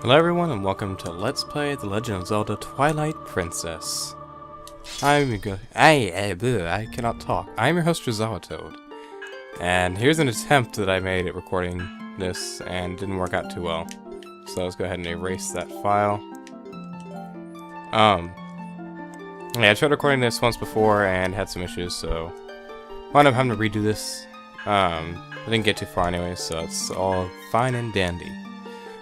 Hello everyone and welcome to Let's Play The Legend of Zelda Twilight Princess. I cannot talk. I'm your host JazawaToad. And here's an attempt that I made at recording this and didn't work out too well. So let's go ahead and erase that file. Yeah, I tried recording this once before and had some issues, so wound up having to redo this. I didn't get too far anyway, so it's all fine and dandy.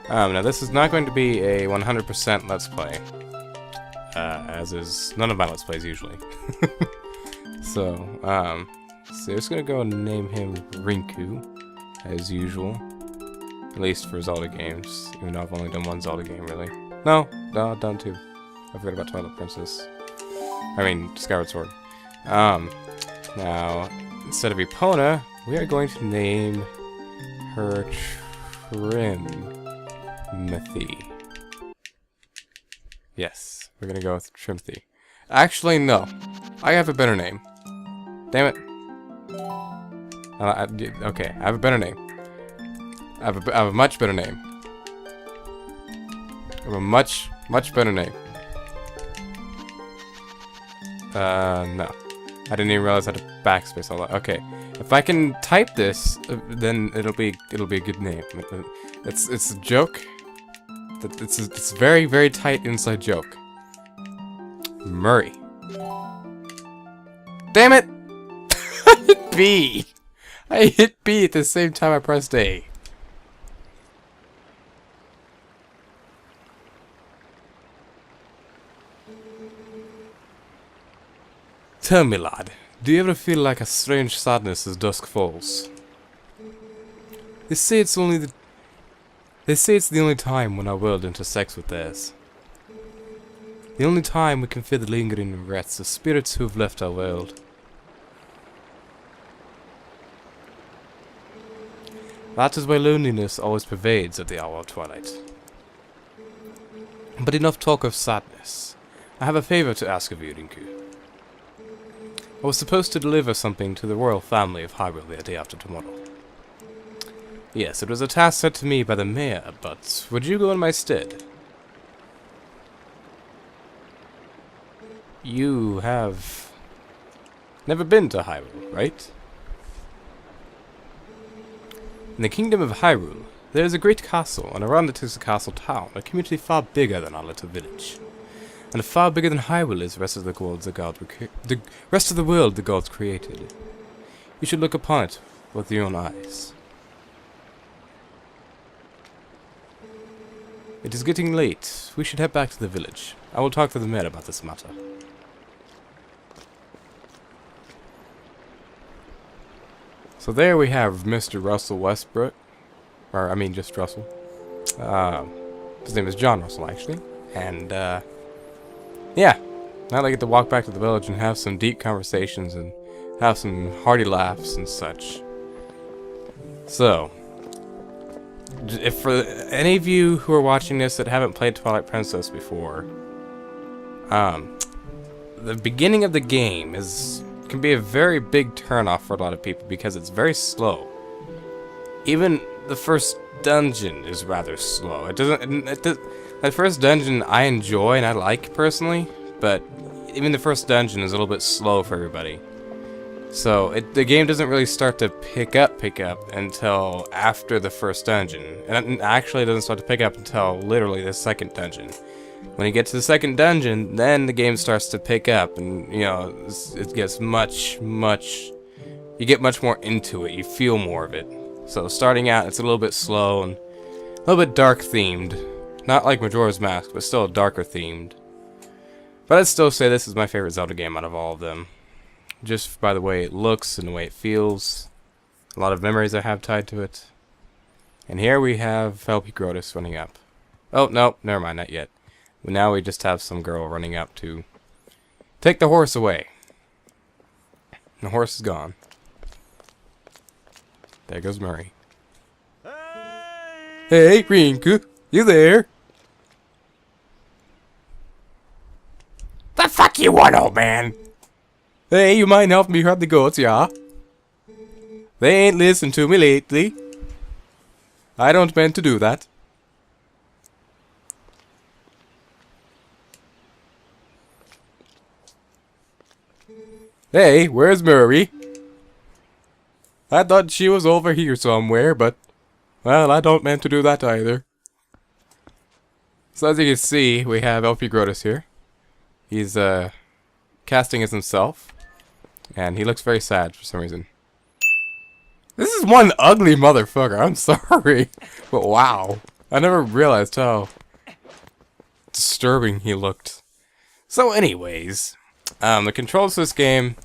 Now this is not going to be a 100% Let's Play, as is none of my Let's Plays usually. So I'm just gonna go and name him Rinku, as usual. At least for Zelda games, even though I've only done one Zelda game, really. No, I've done two. I forgot about Twilight Princess. I mean, Skyward Sword. Now, instead of Epona, we are going to name her Trimothy. Yes, we're gonna go with Trimothy. Actually, no. I have a better name. Damn it. Okay, I have a better name. I have a much better name. I have a much better name. No. I didn't even realize I had to backspace all that. Okay, if I can type this, then it'll be a good name. It's a joke. It's a very tight inside joke. Murray. Damn it! I hit B. I hit B at the same time I pressed A. Tell me, lad, do you ever feel like a strange sadness as dusk falls? They say it's the only time when our world intersects with theirs. The only time we can feel the lingering regrets of spirits who have left our world. That is why loneliness always pervades at the hour of twilight. But enough talk of sadness. I have a favor to ask of you, Rinku. I was supposed to deliver something to the royal family of Hyrule the day after tomorrow. Yes, it was a task set to me by the mayor, but would you go in my stead? You have never been to Hyrule, right? In the kingdom of Hyrule, there is a great castle, and around it is a castle town, a community far bigger than our little village. And far bigger than Hyrule is the rest of the world the gods created. You should look upon it with your own eyes. It is getting late. We should head back to the village. I will talk to the mayor about this matter. So there we have Mr. Russell Westbrook. Or, I mean, just Russell. His name is John Russell, actually. And, yeah. Now I get to walk back to the village and have some deep conversations and have some hearty laughs and such. So, if for any of you who are watching this that haven't played Twilight Princess before, the beginning of the game can be a very big turnoff for a lot of people because it's very slow. Even the first dungeon is rather slow. That first dungeon I enjoy and I like personally, but even the first dungeon is a little bit slow for everybody. So the game doesn't really start to pick up until after the first dungeon. And actually it doesn't start to pick up until literally the second dungeon. When you get to the second dungeon, then the game starts to pick up and, you know, it gets you get much more into it, you feel more of it. So starting out, it's a little bit slow and a little bit dark themed. Not like Majora's Mask, but still darker themed. But I'd still say this is my favorite Zelda game out of all of them. Just by the way it looks and the way it feels. A lot of memories I have tied to it. And here we have LP Grotus running up. Oh, no, never mind, not yet. Now we just have some girl running up to take the horse away. The horse is gone. There goes Murray. Hey, Rinku, you there? The fuck you want, old man? Hey, you mind helping me herd the goats, yeah? They ain't listened to me lately. I don't mean to do that. Hey, where's Murray? I thought she was over here somewhere, but... well, I don't mean to do that either. So as you can see, we have LP Grotus here. He's, casting as himself. And he looks very sad for some reason. This is one ugly motherfucker, I'm sorry. But wow. I never realized how disturbing he looked. So anyways, the controls of this game,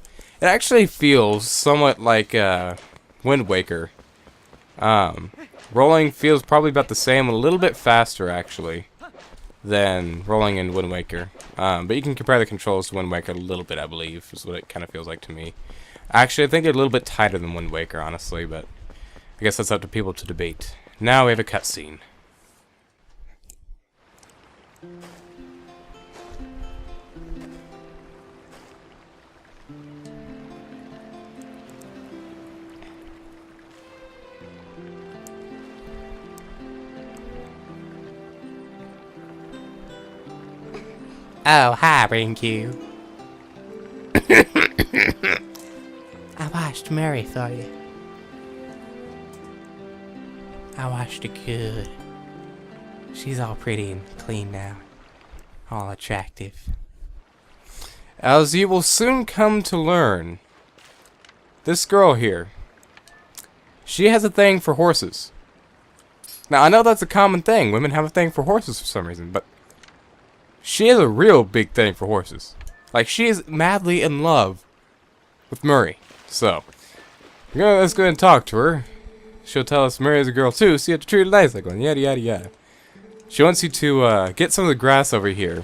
it actually feels somewhat like Wind Waker. Rolling feels probably about the same, a little bit faster actually than rolling in Wind Waker. But you can compare the controls to Wind Waker a little bit, I believe, is what it kind of feels like to me. Actually, I think they're a little bit tighter than Wind Waker, honestly, but I guess that's up to people to debate. Now we have a cutscene. Oh, hi, Rinku. I washed Murray for you. I washed her good. She's all pretty and clean now. All attractive. As you will soon come to learn, this girl here, she has a thing for horses. Now, I know that's a common thing. Women have a thing for horses for some reason, but she has a real big thing for horses. Like, she is madly in love with Murray. So, let's go ahead and talk to her. She'll tell us Murray is a girl too, so you have to treat her nice like one. Yada, yada, yada. She wants you to get some of the grass over here.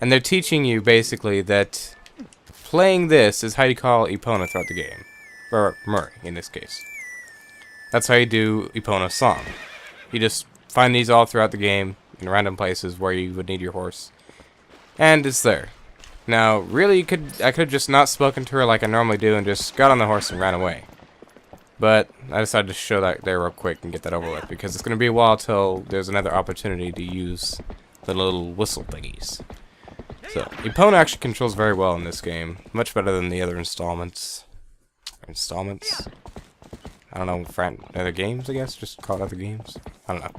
And they're teaching you, basically, that playing this is how you call Epona throughout the game. Or Murray, in this case. That's how you do Epona's song. You just find these all throughout the game, in random places where you would need your horse. And it's there. Now, really, I could have just not spoken to her like I normally do and just got on the horse and ran away. But I decided to show that there real quick and get that over with, because it's going to be a while till there's another opportunity to use the little whistle thingies. So, Epona actually controls very well in this game. Much better than the other installments. Installments? I don't know, other games, I guess? Just call it other games? I don't know.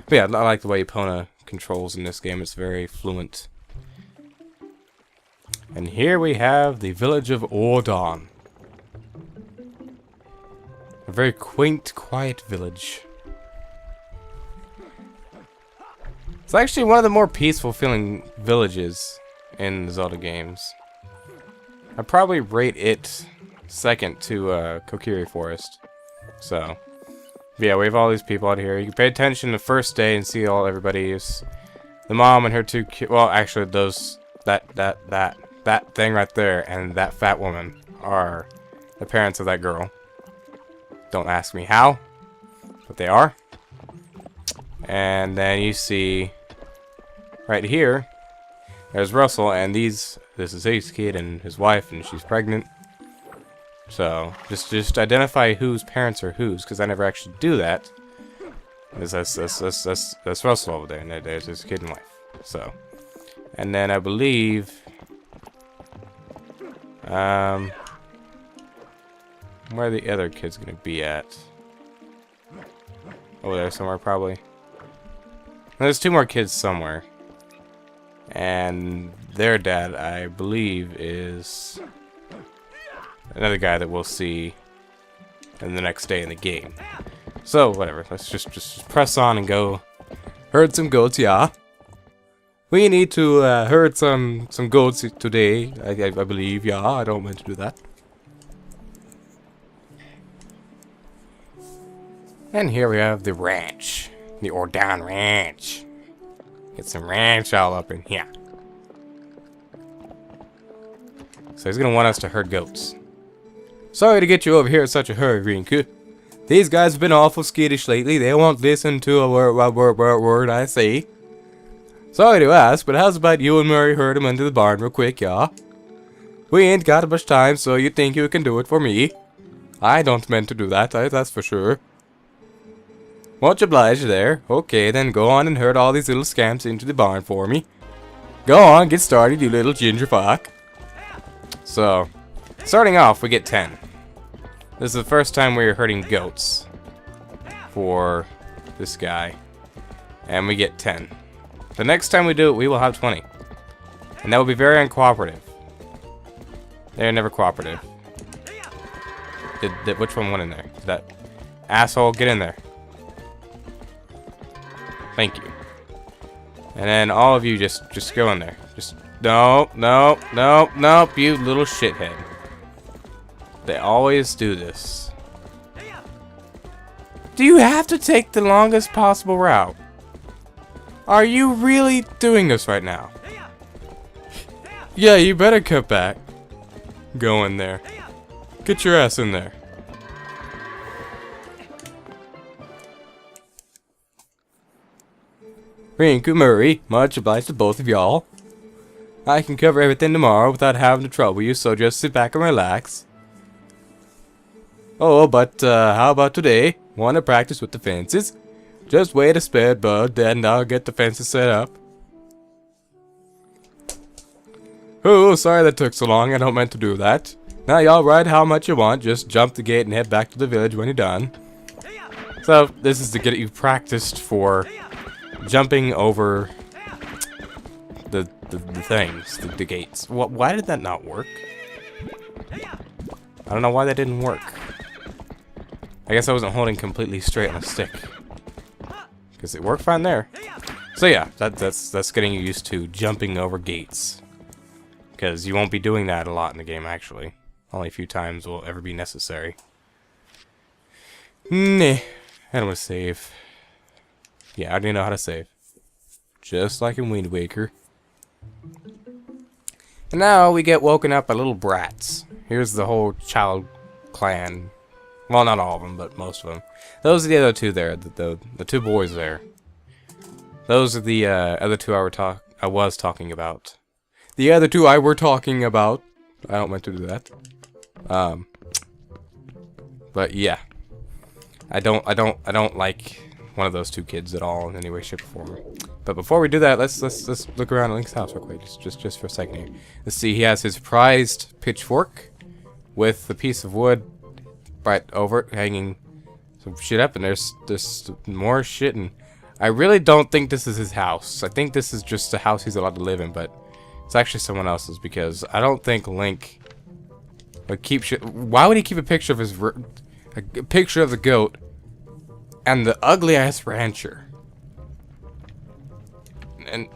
But yeah, I like the way Epona controls in this game. It's very fluent. And here we have the village of Ordon. A very quaint, quiet village. It's actually one of the more peaceful feeling villages in the Zelda games. I'd probably rate it second to Kokiri Forest. So, yeah, we have all these people out here. You can pay attention the first day and see everybody's. The mom and her two kids. Well, actually, that thing right there and that fat woman are the parents of that girl. Don't ask me how, but they are. And then you see right here, there's Russell, and this is his kid and his wife, and she's pregnant. So just identify whose parents are whose, because I never actually do that. That's Russell over there, and there's his kid and wife. So, and then I believe, where are the other kids gonna be at? Over there somewhere, probably. There's two more kids somewhere. And their dad, I believe, is another guy that we'll see in the next day in the game. So, whatever. Let's just press on and go herd some goats, yeah. We need to herd some goats today, I believe, yeah. I don't mean to do that. And here we have the ranch. The Ordon Ranch. Get some ranch all up in here. So he's gonna want us to herd goats. Sorry to get you over here in such a hurry, Rinku. These guys have been awful skittish lately. They won't listen to a word I say. Sorry to ask, but how's about you and Murray herd him into the barn real quick, yeah? We ain't got much time, so you think you can do it for me? I don't mean to do that, that's for sure. Much obliged there. Okay, then go on and herd all these little scamps into the barn for me. Go on, get started, you little ginger fuck. So, starting off, we get 10. This is the first time we're herding goats for this guy. And we get 10. The next time we do it, we will have 20. And that will be very uncooperative. They're never cooperative. Which one went in there? Did that asshole get in there? Thank you. And then all of you just go in there. Just no, you little shithead. They always do this. Do you have to take the longest possible route? Are you really doing this right now? Yeah, you better cut back. Go in there. Get your ass in there. Rinku Murray, much obliged to both of y'all. I can cover everything tomorrow without having to trouble you, so just sit back and relax. Oh, but how about today? Want to practice with the fences? Just wait a spare bud, then I'll get the fences set up. Oh, sorry that took so long. I don't meant to do that. Now y'all ride how much you want. Just jump the gate and head back to the village when you're done. So this is to get you practiced for jumping over the things, the gates. Why did that not work? I don't know why that didn't work. I guess I wasn't holding completely straight on a stick. Because it worked fine there. So yeah, that's getting you used to jumping over gates. Because you won't be doing that a lot in the game, actually. Only a few times will ever be necessary. Nah. I don't want to save. Yeah, I already know how to save. Just like in Wind Waker. And now we get woken up by little brats. Here's the whole child clan. Well, not all of them, but most of them. Those are the other two there. The two boys there. Those are the other two I was talking about. The other two I were talking about. I don't meant to do that. But yeah. I don't like one of those two kids at all in any way, shape, or form. But before we do that, let's look around Link's house real quick, just for a second here. Let's see, he has his prized pitchfork with a piece of wood right over it, hanging some shit up, and there's more shit, and I really don't think this is his house. I think this is just a house he's allowed to live in, but it's actually someone else's, because I don't think Link would keep shit. Why would he keep a picture of his a picture of the goat and the ugly ass rancher? And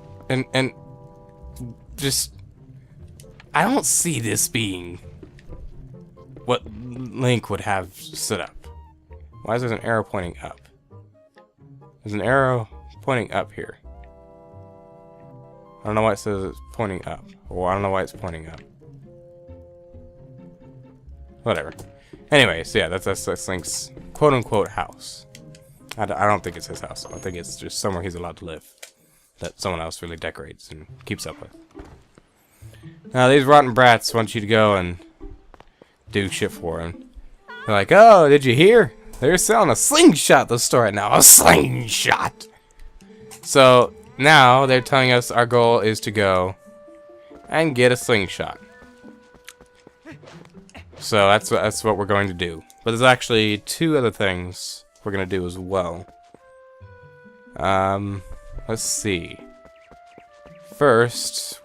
just, I don't see this being what Link would have set up. Why is there an arrow pointing up? There's an arrow pointing up here. I don't know why it says it's pointing up. Or I don't know why it's pointing up. Whatever. Anyway, so yeah, that's Link's quote-unquote house. I don't think it's his house. I think it's just somewhere he's allowed to live. That someone else really decorates and keeps up with. Now, these rotten brats want you to go and do shit for him. They're like, oh, did you hear? They're selling a slingshot at the store right now. A slingshot! So, now they're telling us our goal is to go and get a slingshot. So, that's what we're going to do. But there's actually two other things we're going to do as well. Let's see. First,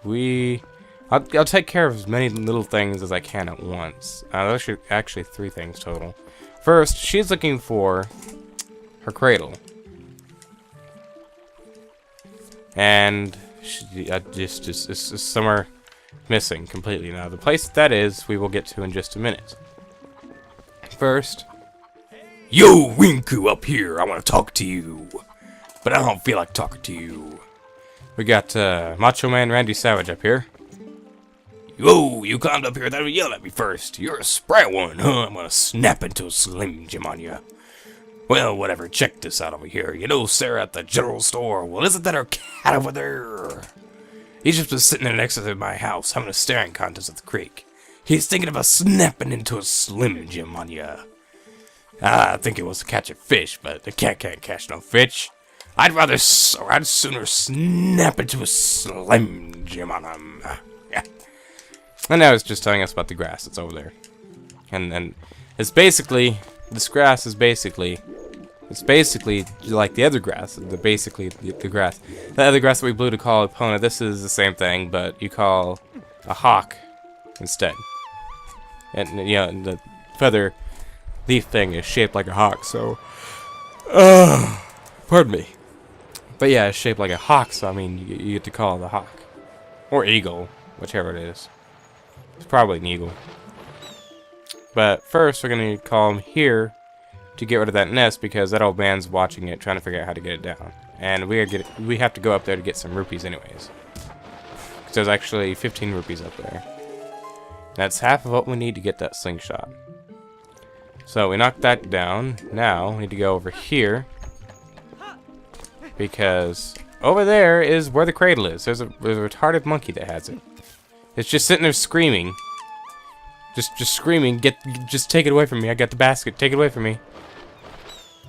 I'll take care of as many little things as I can at once. There's actually three things total. First, she's looking for her cradle. And it's somewhere missing completely. Now, the place that is, we will get to in just a minute. First, yo, Rinku up here, I want to talk to you. But I don't feel like talking to you. We got Macho Man Randy Savage up here. Yo, you climbed up here without yelling at me first. You're a spry one, huh? I'm gonna snap into a Slim Jim on you. Well, whatever, check this out over here. You know Sarah at the general store? Well, isn't that her cat over there? He's just been sitting there next to my house, having a staring contest at the creek. He's thinking about snapping into a Slim Jim on you. I think it was to catch a fish, but the cat can't catch no fish. I'd sooner snap into a Slim Jim on him. Yeah. And now it's just telling us about the grass that's over there. And it's basically, this grass is basically, it's basically like the other grass. The grass. The other grass that we blew to call Epona, this is the same thing, but you call a hawk instead. And, you know, the feather leaf thing is shaped like a hawk, so... pardon me. But yeah, it's shaped like a hawk, so I mean, you get to call it a hawk. Or eagle, whichever it is. It's probably an eagle. But first, we're going to call him here to get rid of that nest, because that old man's watching it, trying to figure out how to get it down. And we have to go up there to get some rupees anyways. Because there's actually 15 rupees up there. That's half of what we need to get that slingshot. So we knocked that down. Now we need to go over here, because over there is where the cradle is. There's a retarded monkey that has it. It's just sitting there screaming. Just screaming, just take it away from me. I got the basket. Take it away from me.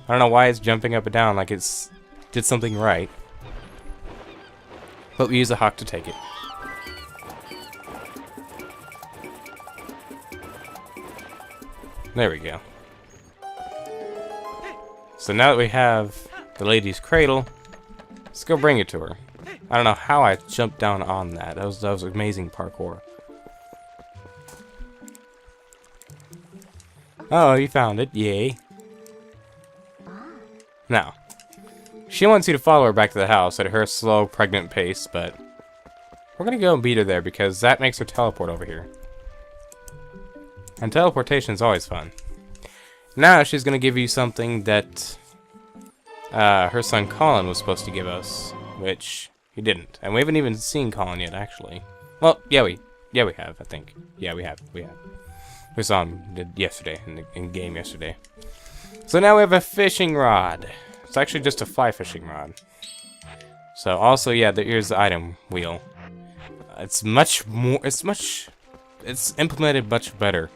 I don't know why it's jumping up and down like it's did something right. But we use a hawk to take it. There we go. So now that we have the lady's cradle, let's go bring it to her. I don't know how I jumped down on that. That was amazing parkour. Oh, you found it. Yay. Now, she wants you to follow her back to the house at her slow, pregnant pace, but we're going to go and beat her there because that makes her teleport over here. And teleportation is always fun. Now she's going to give you something that her son Colin was supposed to give us, which he didn't. And we haven't even seen Colin yet, actually. Well, yeah, we have, I think. Yeah, we have. We saw him yesterday, in game yesterday. So now we have a fishing rod. It's actually just a fly fishing rod. So also, yeah, here's the item wheel. It's much more, it's implemented much better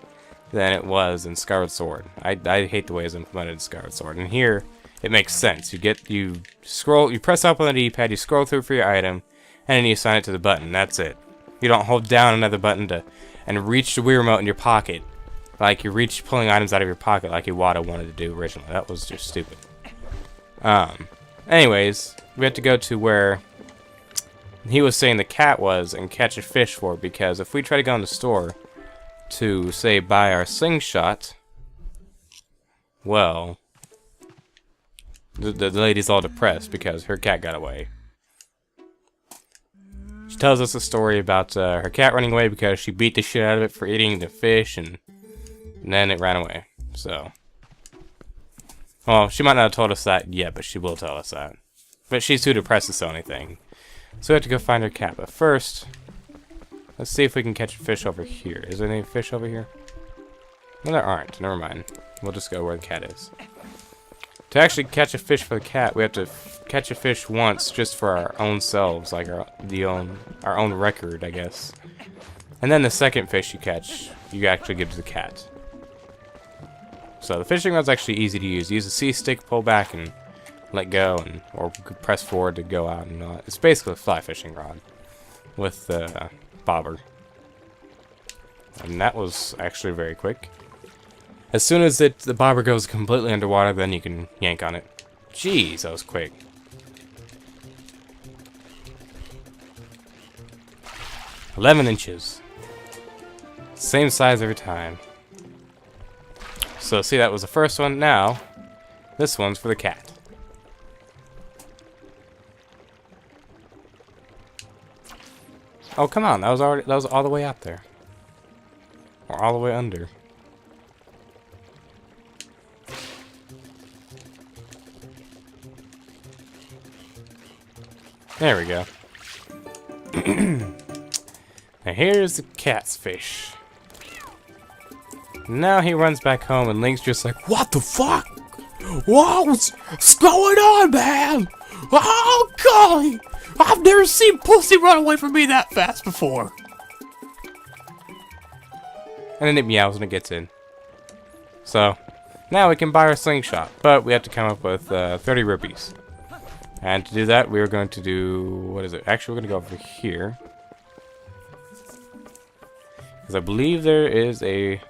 than it was in Skyward Sword. I hate the way it's implemented in Skyward Sword. And here, it makes sense. You press up on the D-pad, you scroll through for your item, and then you assign it to the button. That's it. You don't hold down another button and reach the Wii remote in your pocket. Like you reach pulling items out of your pocket like Iwata wanted to do originally. That was just stupid. Anyways, we have to go to where he was saying the cat was and catch a fish for it, because if we try to go in the store to, say, buy our slingshot, well, the lady's all depressed because her cat got away. She tells us a story about her cat running away because she beat the shit out of it for eating the fish, and then it ran away. So, well, she might not have told us that yet, but she will tell us that. But she's too depressed to say anything. So we have to go find her cat. But first, let's see if we can catch a fish over here. Is there any fish over here? No, there aren't. Never mind. We'll just go where the cat is. To actually catch a fish for the cat, we have to catch a fish once just for our own selves, like our own record, I guess. And then the second fish you catch, you actually give to the cat. So the fishing rod's actually easy to use. Use a C stick, pull back, and let go, or press forward to go out. And it's basically a fly fishing rod with the bobber. And that was actually very quick. As soon as the bobber goes completely underwater, then you can yank on it. Jeez, that was quick. "11 inches. Same size every time. So see, that was the first one. Now, this one's for the cat. Oh, come on. That was all the way out there. Or all the way under. There we go. Now here's the cat's fish. Now he runs back home and Link's just like, "What the fuck? What's going on, man? Oh, golly! I've never seen pussy run away from me that fast before." And then it meows when it gets in. So, now we can buy our slingshot, but we have to come up with 30 rupees. And to do that, we're going to do, what is it? Actually, we're going to go over here. Because I believe there is a...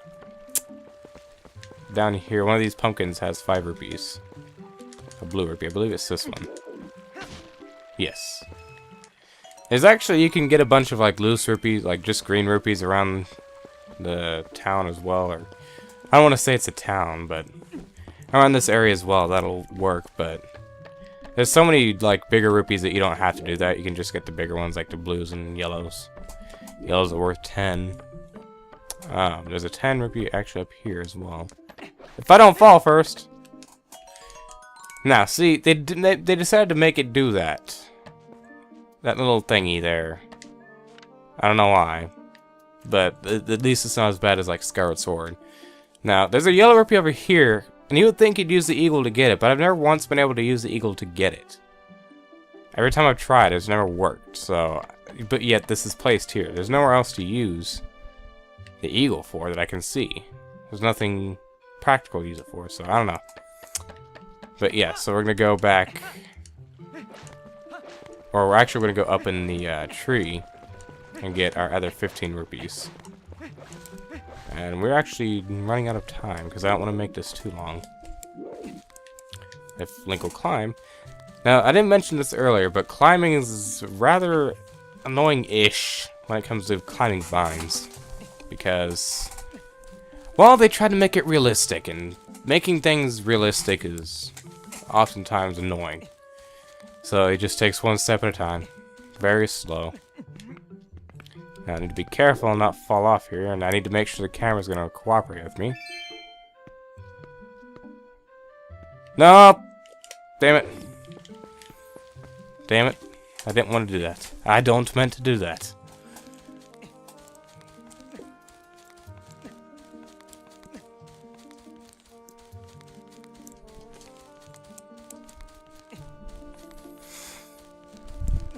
Down here, one of these pumpkins has 5 rupees. A blue rupee. I believe it's this one. Yes. There's actually, you can get a bunch of like loose rupees, like just green rupees around the town as well. Or I don't want to say it's a town, but around this area as well, that'll work. But there's so many like bigger rupees that you don't have to do that. You can just get the bigger ones, like the blues and yellows. Yellows are worth 10. There's a 10 rupee actually up here as well. If I don't fall first. Now, see, they decided to make it do that. That little thingy there. I don't know why. But at least it's not as bad as like Skyward Sword. Now, there's a yellow rupee over here. And you would think you'd use the eagle to get it. But I've never once been able to use the eagle to get it. Every time I've tried, it's never worked. So, but yet this is placed here. There's nowhere else to use the eagle for that I can see. There's nothing practical to use it for. So, I don't know. But yeah, so we're going to go back. Or we're actually going to go up in the tree and get our other 15 rupees. And we're actually running out of time because I don't want to make this too long. If Link will climb. Now, I didn't mention this earlier, but climbing is rather annoying-ish when it comes to climbing vines. Because, well, they try to make it realistic, and making things realistic is oftentimes annoying. So it just takes one step at a time. Very slow. Now I need to be careful and not fall off here, and I need to make sure the camera's gonna cooperate with me. No! Damn it. Damn it. I didn't want to do that. I don't meant to do that.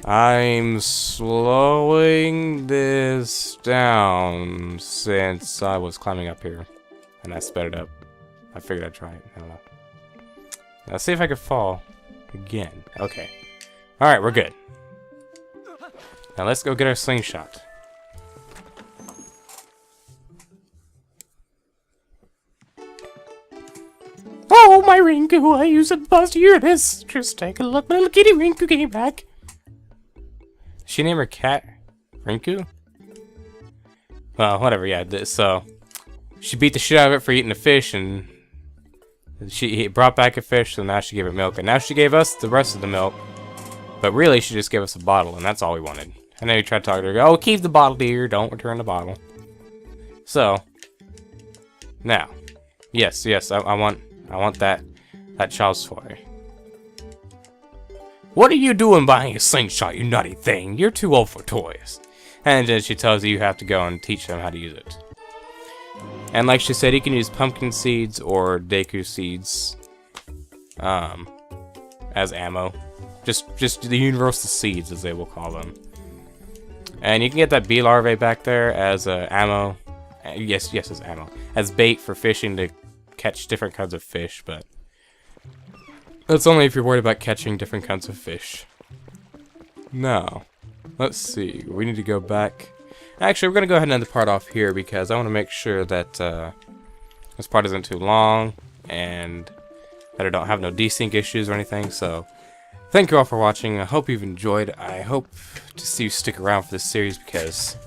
I'm slowing this down since I was climbing up here. And I sped it up. I figured I'd try it. I don't know. Now see if I could fall again. Okay. Alright, we're good. Now let's go get our slingshot. Oh, my Rinku, I used a bus to hear this. Just take a look, my little kitty Rinku came back. She named her cat Rinku? Well, whatever, yeah. So, she beat the shit out of it for eating a fish, and he brought back a fish, so now she gave it milk. And now she gave us the rest of the milk. But really, she just gave us a bottle, and that's all we wanted. And then you tried to talk to her, oh, keep the bottle, dear, don't return the bottle. So, now, yes, I want that child's toy. What are you doing buying a slingshot, you nutty thing? You're too old for toys. And then she tells you have to go and teach them how to use it. And like she said, you can use pumpkin seeds or Deku seeds as ammo. Just the universal seeds, as they will call them. And you can get that bee larvae back there as ammo. Yes, as ammo. As bait for fishing to catch different kinds of fish, but that's only if you're worried about catching different kinds of fish. Now, let's see. We need to go back. Actually, we're going to go ahead and end the part off here because I want to make sure that this part isn't too long and that I don't have no desync issues or anything. So, thank you all for watching. I hope you've enjoyed. I hope to see you stick around for this series because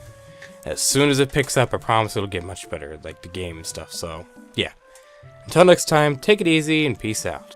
as soon as it picks up, I promise it'll get much better, like the game and stuff. So, yeah. Until next time, take it easy and peace out.